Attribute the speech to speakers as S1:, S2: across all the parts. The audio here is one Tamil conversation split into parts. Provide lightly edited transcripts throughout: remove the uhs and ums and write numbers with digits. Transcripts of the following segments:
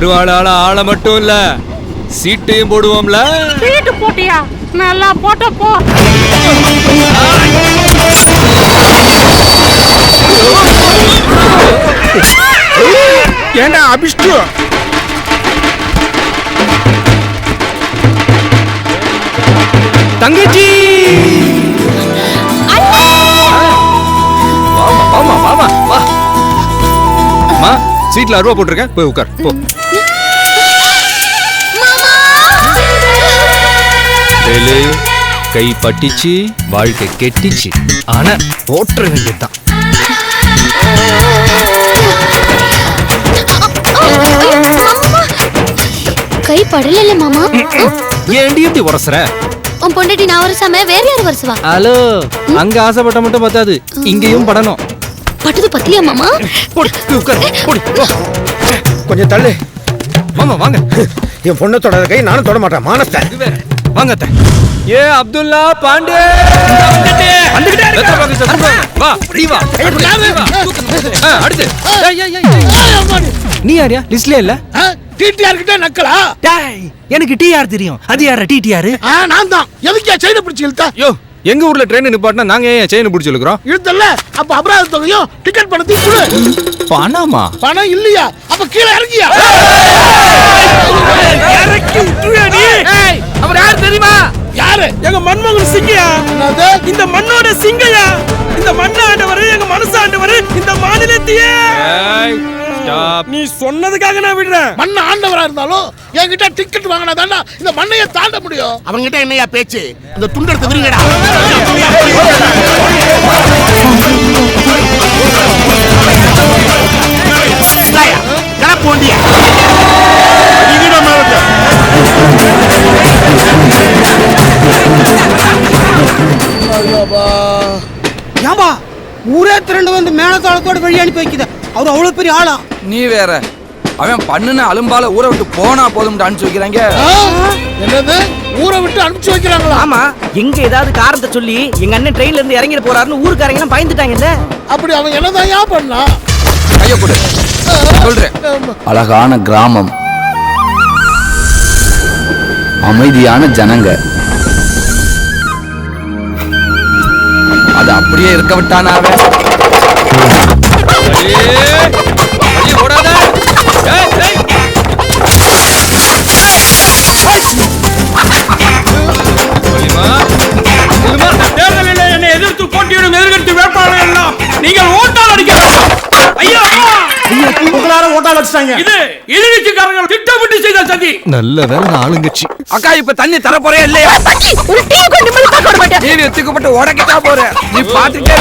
S1: அருவாளால ஆளை மட்டும் இல்ல சீட்டையும் போடுவோம்ல.
S2: சீட்டு போட்டியா? நல்லா போட்ட போ.
S3: ஏண்டா அபிஷ்டு
S1: தங்கச்சி வாமா வாமா வா. அம்மா சீட்ல அருவா போட்டிருக்கேன், போய் உட்கார் போ. கை பட்டிச்சு, வாழ்க்கை கெட்டிச்சு. ஆனா போட்டுற வேண்டியதுதான்.
S4: கை படல மாமா.
S1: ஏண்டி எப்படி உரசுற?
S4: உன் பொண்டாட்டி நான் வரசாம வேற யாரு வரசுவா?
S1: ஹலோ, அங்க ஆசைப்பட்ட மட்டும் பத்தாது, இங்கேயும் படணும்.
S4: பட்டது பத்தியா மாமா?
S3: கொஞ்சம் தள்ளு
S1: மாமா வாங்க.
S3: என் பொண்ணை தொடாத கை நானும் தொட மாட்டேன். மானஸ்த
S1: வாங்க. ஏ அப்துல்லா பாண்டே நீ யாரியா லிஸ்ட்ல இல்ல?
S3: டிடிஆர் கிட்ட நக்கலா?
S1: எனக்கு டிஆர் தெரியும். அது யாரா டிடிஆர்?
S3: நான் தான். எதுக்கே செயினை பிடிச்சி இழுத்தா?
S1: யோ, எங்க ஊர்ல ட்ரெயின் நிப்பாட்டினா நாங்க ஏன் செயினை பிடிச்சி இழுக்கிறோம்?
S3: இழுத்தல்ல, அப்ப அபராத தொகையும் டிக்கெட் பணத்தையும் கொடு.
S1: பணமா?
S3: பணம் இல்லையா? அப்ப கீழே இறங்கியா?
S2: இறக்கி விட்டுறியா நீ? அவர் யார் தெரியுமா?
S3: யாரு?
S2: எங்க மன்மோகன் சிங்கையா. இந்த மண்ணோட சிங்கையா. இந்த மண்ணாண்டவர், எங்க மனசாண்டவர், இந்த மாநிலத்தையே. நீ சொன்னதுக்காக நான் விடுறேன்.
S3: மண்ண ஆண்டவரா இருந்தாலும் என்கிட்ட டிக்கெட் வாங்கினா தானே இந்த மண்ணையை தாண்ட முடியும். அவங்க கிட்ட என்னையா பேச்சு? இந்த துண்டெடுத்து விருங்கடா. போண்டியா
S5: ஏம்பா ஊரே திரண்டு வந்து மேலத்தாளத்தோட வழி அனுப்பி வைக்குது. அவர் அவ்வளவு பெரிய ஆளா?
S6: நீ வேற, அவன் பண்ணுன அலும்பால ஊரை விட்டு போனா போதும் அனுப்பிச்சு வைக்கிறாங்க.
S3: என்னது ஊரை விட்டு அனுப்பிச்சு வைக்கிறாங்களா?
S5: ஆமா, எங்க ஏதாவது காரணத்தை சொல்லி எங்க அண்ணன் ட்ரெயின்ல இருந்து இறங்கிட போறாருன்னு ஊருக்காரங்க எல்லாம் பயந்துட்டாங்கல்ல.
S3: அப்படி அவன் என்னதான் பண்ணா?
S6: கைய கொடு சொல்றேன். அழகான கிராமம், அமைதியான ஜனங்க, அது அப்படியே இருக்க விட்டானா அவன்?
S2: என்னை எதிர்த்து போட்டியிடும் எதிர்கட்சி வேட்பாளர்கள் எல்லாம் நீங்கள் ஓட்டால் அடிக்கலாம். ஐயா
S3: ஓட்டால் அடிச்சாங்க.
S2: இது எதிர்கட்சிக்காரர்கள் திட்டமிட்டு செய்த சதி.
S1: நல்ல வேலை ஆளுங்கட்சி.
S6: அக்கா இப்ப தண்ணி தர போறே இல்லையா?
S4: ஒரு டீ கொண்டு வந்து பாக்க விட மாட்டேன்.
S6: நீ எத்துக்கப்பட்டு உடக்கிட்டா போற. நீ பாத்துட்டே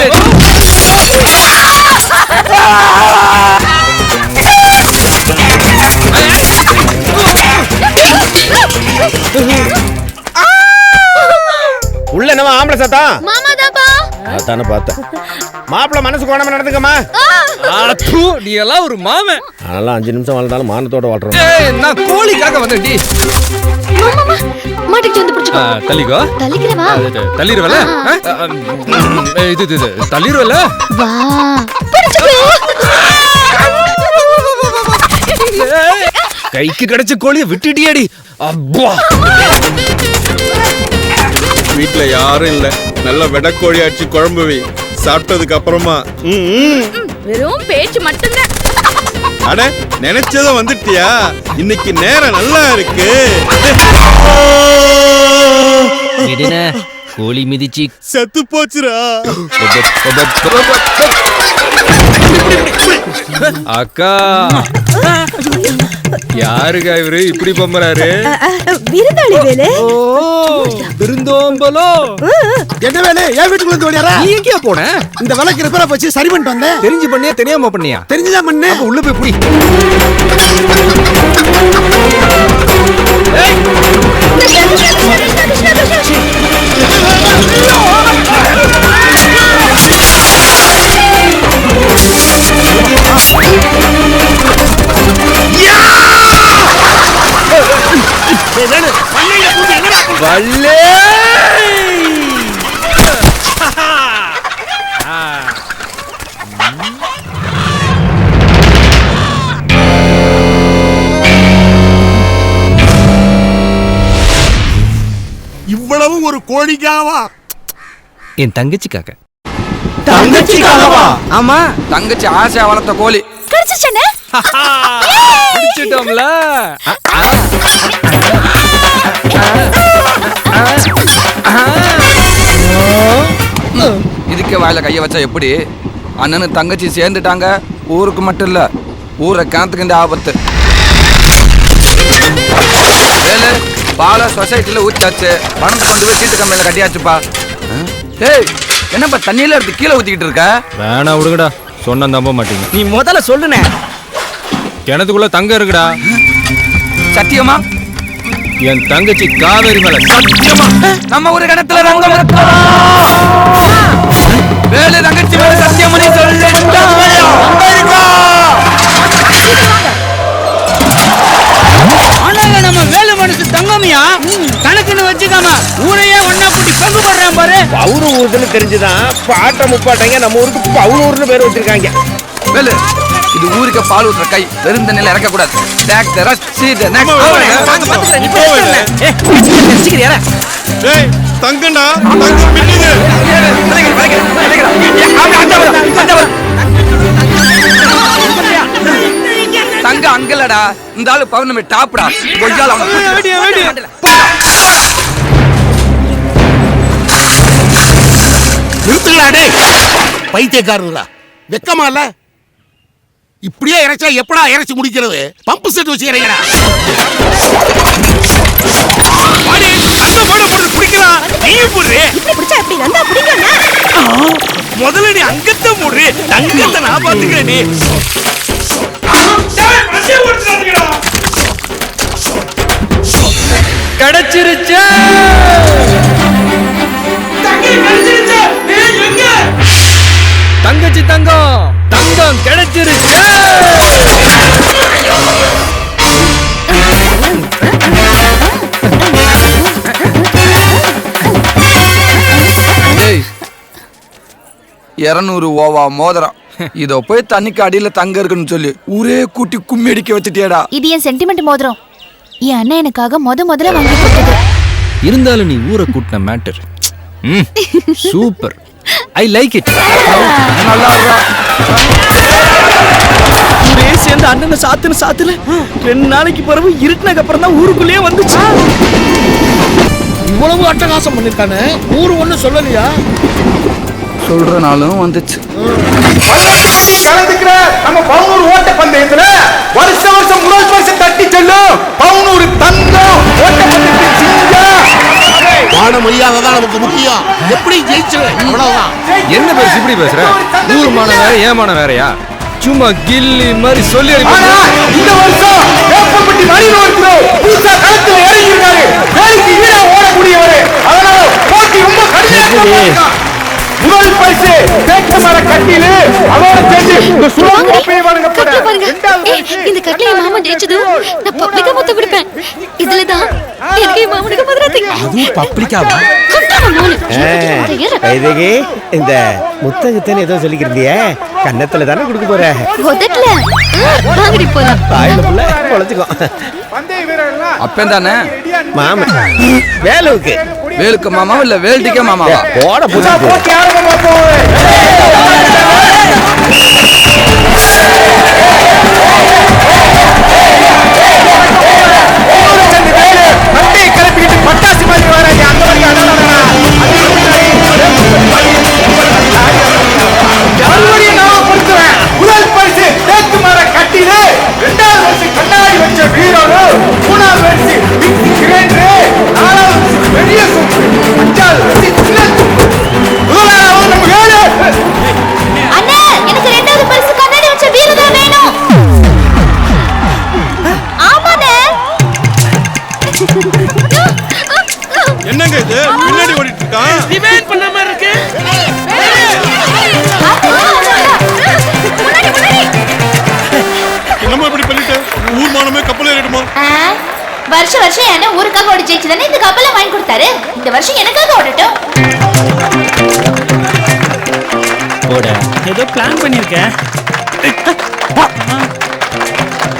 S3: உள்ள நம்ம ஆம்பளை சத்தா
S4: மாமா தாப்பா.
S3: அதானே பார்த்தேன். மாப்பிள்ள மனசு கோணாம நடந்துக்கமா.
S1: நீ எல்லாம் ஒரு மாமன்.
S3: அதெல்லாம் 5 நிமிஷம் வாழ்ந்தாலும் மானத்தோட வாழ்றோம்.
S1: நான் கோழிக்காக வந்தேன்டி.
S4: மாமா மாட்டுக்கு வந்து பிடிச்சுக்கோ.
S1: தள்ளிக்கோ.
S4: தள்ளிக்கிறவா?
S1: தள்ளிருவல? இது தள்ளிருவல?
S4: வா பிடிச்சுக்கோ.
S1: கைக்கு கிடைச்ச கோழிய விட்டுட்டியாடி. அப்பா,
S7: வீட்டுல யாரும் இல்ல. நல்ல வெடக்கோழி அடிச்சு குழம்பு வை. சாப்பிட்டதுக்கு அப்புறமா
S4: வெறும் பேச்சு மட்டும்தான்.
S7: அட நினைச்சதும் வந்துட்டியா? இன்னைக்கு நேரம் நல்லா இருக்கு.
S1: கோழி மிதிச்சு
S7: செத்து போச்சுரா.
S1: அக்கா, யாருக்கா இவரு இப்படி பம்பறாரு?
S4: விருந்தாளி வேலை.
S1: விருந்தோம்பலோ.
S3: என்ன வேலை? என் வீட்டுக்குள்ள வந்து ஓடியாரா?
S1: நீ எங்கேயா போன?
S3: இந்த விளக்கு ரிப்பேரா போச்சு, சரி பண்ணிட்டு வந்தேன்.
S1: தெரிஞ்சு பண்ணியா தெரியாம பண்ணியா?
S3: தெரிஞ்சுதான் பண்ணு.
S1: உள்ள போய் புடி. வல்லே
S3: இவ்வளவும் ஒரு கோழிக்காவா?
S1: என் தங்கச்சிக்காக.
S5: தங்கச்சிக்காகவா? ஆமா.
S6: தங்கச்சி ஆசையா வளர்த்த கோழி
S4: கிடைச்சிச்சனே.
S1: பிடிச்சிட்டோம்ல.
S6: இதுக்கே வாயில கைய வச்சா எப்படி? அண்ணனு தங்கச்சி சேர்ந்துட்டாங்க. ஊருக்கு மட்டும் இல்ல, ஊரை கிணத்துக்கு இந்த ஆபத்து. வேலு பால சொசைட்டில ஊத்தாச்சு, பணத்தை கொண்டு போய் சீட்டு கம்பெனில கட்டியாச்சுப்பா. ஏய், என்னப்பா தண்ணியில எடுத்து கீழே ஊத்திக்கிட்டு இருக்க?
S1: வேணா விடுங்கடா, சொன்னா நம்ப மாட்டீங்க.
S5: நீ முதல்ல சொல்லுனே.
S1: கிணத்துக்குள்ள தங்கம் இருக்குடா.
S6: சத்தியமா?
S1: என் தங்கச்சி காவேரி மேல சத்தியமா.
S6: நம்ம ஒரு கிணத்துல ரங்கம் இருக்கா? வேலு தங்கச்சி மேல சத்தியம் பண்ணி சொல்லு.
S5: ஆனாங்க நம்ம வேலு மனசு தங்கமியா கணக்குன்னு வச்சுக்காம ஊரையே ஒன்னா கூட்டி பங்கு போடுறான் பாரு.
S2: பவுரு ஊருன்னு தெரிஞ்சுதான் பாட்ட முப்பாட்டாங்க நம்ம ஊருக்கு பவுனூர்னு பேர் வச்சிருக்காங்க.
S6: வேலு, இது ஊருக்கு பால் ஊத்துற கை, வெறும் தண்ணியில இறக்க கூடாது. Take the rush, see the next.
S7: ஏய் தங்கண்ணா, தங்கம் மின்னுது.
S6: தங்க அங்கலடா, இந்த ஆளு பௌர்ணமி டாப்டா. கொய்யால
S3: நிறுத்துங்களா டேய் பைத்தியக்காரங்களா, வெக்கமா இல்ல? இப்படியே இறைச்சா எப்படா இறைச்சி முடிக்கிறது? பம்பு செட் வச்சு இறைங்கடா.
S2: முதல்ல நீ அங்கத்தை மூடு, தங்கத்தை நான் பாத்துக்கிறேன். நீ
S1: கிடைச்சிருச்சு. தங்கச்சி தங்கம், தங்கம் கிடைச்சிருச்சு.
S6: ஏய், 200 ஓவா மோதிரம், இதோ போய் தண்ணிக்கு அடியில தங்க இருக்குன்னு சொல்லி ஊரே கூட்டி கும்மி அடிக்க வச்சுட்டியாடா.
S4: இது என் சென்டிமெண்ட் மோதிரம். என் அண்ணன் எனக்காக முதல்ல வாங்கி கொடுத்தது.
S1: இருந்தாலும் நீ ஊரை கூட்டின matter super. I like it.
S6: நல்லா இருக்கா?
S5: ஊரே சேர்ந்து அண்ணனை சாத்துல 2 நாளைக்கு பிறகு இருட்டினக்கு அப்புறம் தான் ஊருக்குள்ளேயே வந்துச்சு.
S3: இவ்வளவு அட்டகாசம் பண்ணிருக்கானே, ஊரு ஒண்ணு சொல்லலையா?
S6: சொல்றனாலும் வந்துச்சு.
S2: கலந்துக்கிற நம்ம பவுனூர் ஓட்ட பந்தயத்துல வருஷம் முதல் பரிசு தட்டி செல்லும் பவுனூர் தங்கம் ஓட்ட பந்தயத்தில்
S3: வான மரியாதை தான் நமக்கு முக்கியம். எப்படி ஜெயிச்சிரு அவ்வளவுதான்.
S1: என்ன பேச இப்படி பேசுற? ஊர் மானம் வேற, ஏமான வேறயா? சும்மா கில்லி மாதிரி சொல்லி
S2: இந்த வருஷம் வேப்பம்பட்டி மணிரோடு புதுசா களத்துல இறங்கி இருக்காரு. வேலைக்கு ஈடா ஓடக்கூடியவர். அதனால போட்டி ரொம்ப கடினமா. முதல் பரிசு தேக்கு மர கட்டிலு, அதோட சேர்த்து இந்த சுழல் கோப்பையை வழங்கப்பட
S4: இந்த கட்லையை மாமா ஜெயிச்சதும் நான் பப்ளிக்கா மொத்த கொடுப்பேன். இதுலதான் எனக்கு மாமனுக்கு மதுராத்தி.
S8: அது பப்ளிக்காவா? வைதகி, இந்த முத்தகத்தன்னு ஏதோ சொல்லிக்கிறீங்க, கன்னத்துல தானே கொடுக்க போற?
S4: உதட்டல வாங்கடி போலாம்.
S8: வாயில புள்ள பொழைச்சுக்கோ.
S6: அப்பன் தானே
S8: மாமா வேலுவுக்கு.
S6: வேலுக்கு மாமாவா இல்ல வேல்டிக்கே மாமாவா?
S8: போட புதுசா
S2: போட்டி ஆரம்பமா போகுது. பட்டாசு மாதிரி வராங்க. அந்த முதல் பரிசு தேக்கு மர கட்டில, 2வது பரிசு கண்ணாடி வச்ச வீரோடு, 3வது பரிசு மிக்சி கிரைண்டர், 4வது பரிசு பெரிய சூப்பு, 5வது பரிசு சின்ன சூப்பு. முதலாவது நம்ம வேலு.
S4: அண்ணா, எனக்கு 2வது பரிசு கண்ணாடி வச்ச வீரு தான் வேணும். ஆமாண்ணே.
S7: என்னங்க இது பின்னாடி ஓடிட்டு இருக்கான்?
S2: டிவைட் பண்ண மாதிரி இருக்கு.
S7: என்னமா இப்படி பண்ணிட்டு? ஊர் மானமே கப்பல் ஏறிடுமா?
S4: வருஷம் என்ன ஊருக்காக ஓடி ஜெயிச்சுதானே இந்த கப்பலை வாங்கி கொடுத்தாரு. இந்த வருஷம் எனக்காக ஓடட்டும்.
S5: ஏதோ பிளான் பண்ணிருக்கேன்.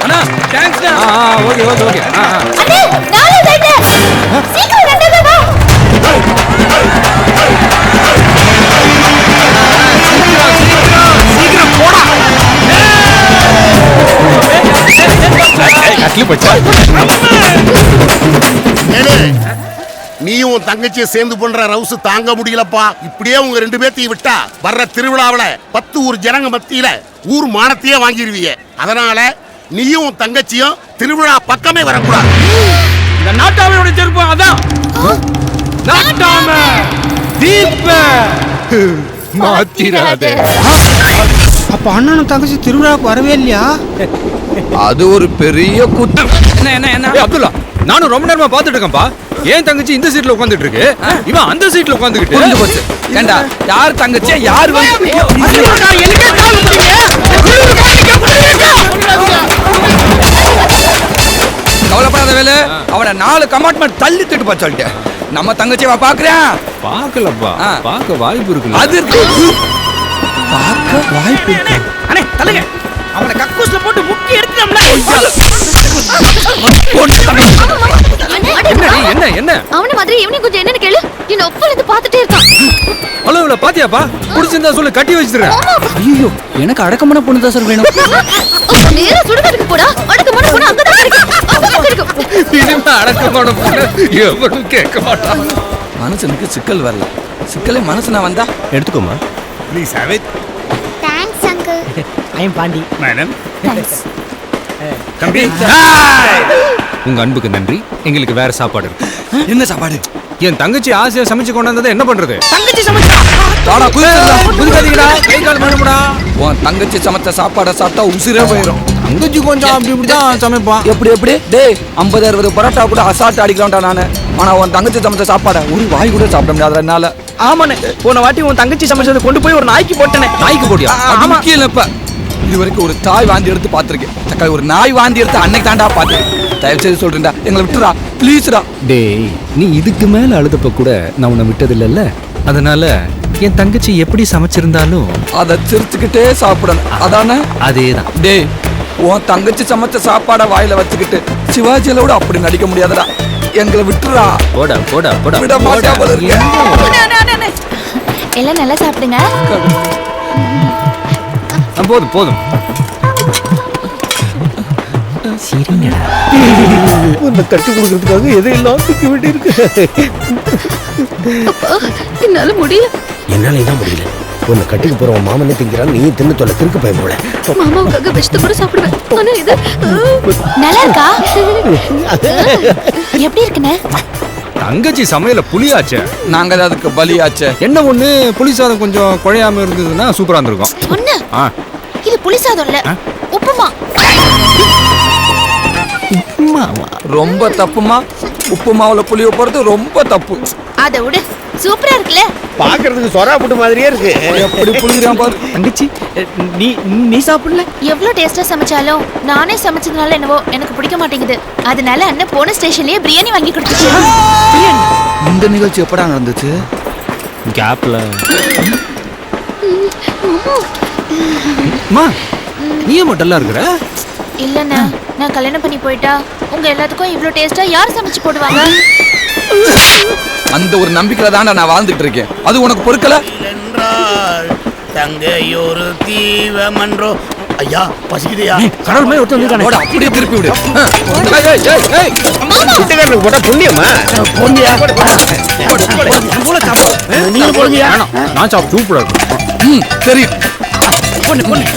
S6: அண்ணா தேங்க்ஸ்டா.
S1: Okay okay okay.
S4: அண்ணே, நாளை சைடு சீக்கிரம் ரெண்டாவது வா.
S1: ஸ்லிப் வச்சா
S3: ஏலே, நீயும் உன் தங்கச்சியை சேர்ந்து பண்ற ரவுசு தாங்க முடியலப்பா. இப்படியே உங்க 2 பேர்த்தையும் விட்டா வர்ற திருவிழாவுல 10 ஊர் ஜனங்க மத்தியில ஊர் மானத்தையே வாங்கிருவீங்க. அதனால நீயும் உன் தங்கச்சியும் திருவிழா பக்கமே வரக்கூடாது.
S2: இந்த நாட்டாமையோட செருப்பு அதான் நாட்டாம தீப
S1: மாத்திராத.
S5: அப்ப அண்ணனும் தங்கச்சி திருவிழாவுக்கு வரவே இல்லையா?
S6: அது ஒரு பெரிய குத்தம். என்ன என்ன என்ன
S1: ஏய் அப்துல்லா, நானும் ரொம்ப நேரமா பாத்துட்டு இருக்கேன்ப்பா. ஏன் தங்கச்சி இந்த சீட்ல உட்கார்ந்துட்டு இருக்கு, இவன் அந்த சீட்ல
S6: புரிஞ்சு
S1: உட்கார்ந்துகிட்டு.
S6: போச்சு. ஏண்டா யார் தங்கச்சியா யார் வந்து கவலைப்படாத வேலை. அவனை 4 கம்பார்ட்மெண்ட் தள்ளி திட்டு சொல்லிட்டேன். நம்ம தங்கச்சியவா பாக்குறேன்.
S1: பாக்கலப்பா,
S6: ஆ.
S1: பாக்க வாய்ப்பு இருக்குல்ல.
S6: அது இருக்கு. பார்க்க வாய்ப்பு இருக்கு.
S5: அண்ணே தலைங்க, அவனை கக்கூஸ்ல போட்டு முக்கி எடுத்துட்டோம்ல.
S1: என்ன நீ, என்ன என்ன
S4: அவன மாதிரி இவனையும் கொஞ்சம் என்னன்னு கேளு. என்ன ஒப்பல இருந்து பாத்துட்டே இருக்கான்.
S1: ஹலோ இவள பாத்தியாப்பா? புடிச்சிருந்தா சொல்லு, கட்டி வச்சிடுறேன்.
S6: ஐயோ, எனக்கு அடக்கமான பொண்ணு தான் சார் வேணும்.
S4: நேரா சுடுகாட்டுக்கு போடா. அடக்கமான பொண்ணு அங்கதான் இருக்கு. அங்கதான் இருக்கு.
S1: இனிமே அடக்கமான பொண்ணு எவனும் கேட்க மாட்டான்.
S6: மனுஷனுக்கு சிக்கல் வரல. சிக்கலே மனுஷனா வந்தா
S8: எடுத்துக்கோமா.
S7: Please have it.
S4: Thanks uncle.
S5: I am Pandi.
S7: Madam
S4: thanks.
S7: தம்பி.
S1: உங்க அன்புக்கு நன்றி. எங்களுக்கு வேற சாப்பாடு இருக்கு.
S6: என்ன சாப்பாடு?
S1: என் தங்கச்சி ஆசையா சமைச்சு கொண்டாந்ததை என்ன பண்றது?
S5: தங்கச்சி சமைச்சா
S6: தாடா குதிச்சுடா.
S1: புதுக்காதீங்கடா, கை கால் மழுமுடா.
S6: உன் தங்கச்சி சமைச்ச சாப்பாடை சாப்பிட்டா உசிரே போயிடும்.
S1: தங்கச்சி கொஞ்சம் அப்படி இப்படிதான் சமைப்பான்.
S6: எப்படி எப்படி டேய் 50-60 பரோட்டா கூட அசால்ட் அடிக்கலாம்டா நானு. ஆனா உன் தங்கச்சி சமைச்ச சாப்பாடை ஒரு வாய் கூட சாப்பிட முடியாது என்னால.
S5: ஆமாண்ணே, போன வாட்டி உன் தங்கச்சி சமைச்சதை கொண்டு போய் ஒரு நாய்க்கு போட்டனே.
S1: நாய்க்கு போடியா?
S6: அது முக்கியம் இல்லப்ப. இது வரைக்கும் ஒரு தாய் வாந்தி எடுத்து பாத்திருக்கேன். தக்காளி ஒரு நாய் வாந்தி எடுத்து அன்னைக்கு தாண்டா பாத்துருக்கேன். தயவு செய்து சொல்றேன்டா, எங்களை விட்டுறா ப்ளீஸ்டா.
S1: டேய், நீ இதுக்கு மேல அழுதப்ப கூட நான் உன்னை விட்டது இல்லைல்ல. அதனால என் தங்கச்சி எப்படி சமைச்சிருந்தாலும்
S6: அதை சிரிச்சுக்கிட்டே சாப்பிடணும், அதானே?
S1: அதேதான்.
S6: டேய், உன் தங்கச்சி சமைச்ச சாப்பாடை வாயில வச்சுக்கிட்டு சிவாஜியில கூட அப்படி நடிக்க முடியாதுடா. எங்களை விட்டுறா.
S1: போடா போடா போடா.
S6: விட மாட்டா போல இருக்கு.
S4: எல்லாம் நல்லா சாப்பிடுங்க.
S1: போதும் போதும்.
S8: உன்னை கட்டி கொடுக்கறதுக்காக எதையெல்லாம் தூக்கி வேண்டி இருக்கு.
S4: அப்பா, என்னால முடியல.
S8: என்னால என்ன முடியல. உன்னை கட்டிக்கு போறவன் மாமனே திங்கிறான், நீ தின்னு தொலை திருக்கு பயம் போல.
S4: மாமாவுக்காக விஷத்தை கூட சாப்பிடுவேன். ஆனா இது நல்லா இருக்கா? எப்படி இருக்குண்ணே?
S1: தங்கச்சி சமையல புளியாச்சே.
S6: நாங்க தான் அதுக்கு பலியாச்சே.
S1: என்ன ஒண்ணு, புளி சாதம் கொஞ்சம் குழையாம இருந்ததுன்னா சூப்பரா இருந்திருக்கும்.
S4: சொன்ன
S1: ஆ,
S4: இது புளி சாதம் இல்ல, உப்புமா.
S6: ரொம்ப தப்புமா. உப்பு மாவுல புளிய போறது ரொம்ப தப்பு.
S4: அதை விடு, சூப்பரா இருக்குல்ல.
S8: பாக்குறதுக்கு சொரா புட்டு மாதிரியே இருக்கு.
S6: எப்படி புளிகிறான் பாரு.
S5: தங்கச்சி, நீ சாப்பிடல?
S4: எவ்வளவு டேஸ்டா சமைச்சாலும் நானே சமைச்சதுனால என்னவோ எனக்கு பிடிக்க மாட்டேங்குது. அதனால அண்ணன் போன ஸ்டேஷன்லயே பிரியாணி வாங்கி கொடுத்துச்சு.
S6: இந்த நிகழ்ச்சி எப்படா நடந்துச்சு?
S1: கேப்ல. அம்மா, நீயே மட்டும் இருக்கிற?
S4: இல்லண்ணா, நான் கல்யாணம் பண்ணி போயிட்டா உங்க எல்லாத்துக்கும் இவ்ளோ டேஸ்டா யார் சமைச்சு போடுவாங்க?
S6: அந்த ஒரு நம்பிக்கையில தான்டா நான் வாழ்ந்துட்டு இருக்கேன். அது உனக்கு பொறுக்கல?
S3: தங்கையொரு தீவமன்றோ. ஐயா பசிக்குதையா?
S5: கடவுள் மாதிரி ஒருத்தர் வந்திருக்கானே.
S6: போடா, அப்படியே திருப்பி விடு.
S8: வீட்டுக்காரனுக்கு போட்டா புண்ணியமா?
S3: நீங்க போடுங்கயா.
S1: நான் சாப்பிட்டு சூப்பரா இருக்கும்.
S6: சரி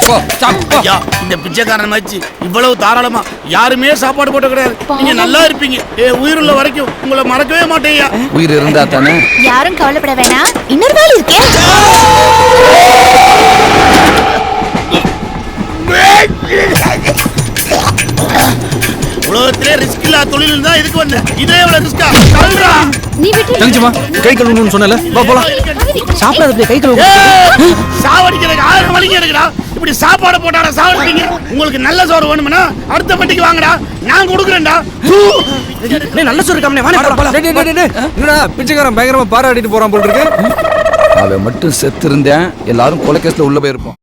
S6: போ, சாப்பிடு, போ.
S3: ஐயா, இந்த பிச்சைக்காரன் வச்சு இவ்வளவு தாராளமா யாருமே சாப்பாடு போட்ட கிடையாது. நீங்க நல்லா இருப்பீங்க. உயிருள்ள வரைக்கும் உங்களை மறக்கவே மாட்டேயா.
S6: உயிர் இருந்தா தானே.
S4: யாரும் கவலைப்பட வேணாம், இன்னொரு வேலை இருக்கே.
S3: உலகத்திலே ரிஸ்க் இல்லா தொழில் தான் இதுக்கு வந்தேன். இதே எவ்வளவு ரிஸ்கா?
S4: நீ விட்டு
S1: தங்கச்சிமா, கை கழுவணும்னு சொன்னல, வா போலாம்.
S5: சாப்பிடாத கை கழுவு.
S3: சாவடிக்கிறதுக்கு 1000 வழிங்க இருக்குடா. இப்படி சாப்பாடு போட்டாடா சாவடிப்பீங்க. உங்களுக்கு நல்ல சோறு வேணும்னா அடுத்த பட்டிக்கு வாங்கடா, நான் கொடுக்குறேன்டா.
S5: நல்ல சோறு காமனே, வாணே போலாம்.
S1: டேய், டேய், டேய், என்னடா பிச்சைக்காரன் பயங்கரமா பாராட்டிட்டு போறான் போல இருக்கு.
S6: அவன் மட்டும் செத்து இருந்தேன், எல்லாரும் கொலைகேஸ்ல உள்ள போயிருப்போம்.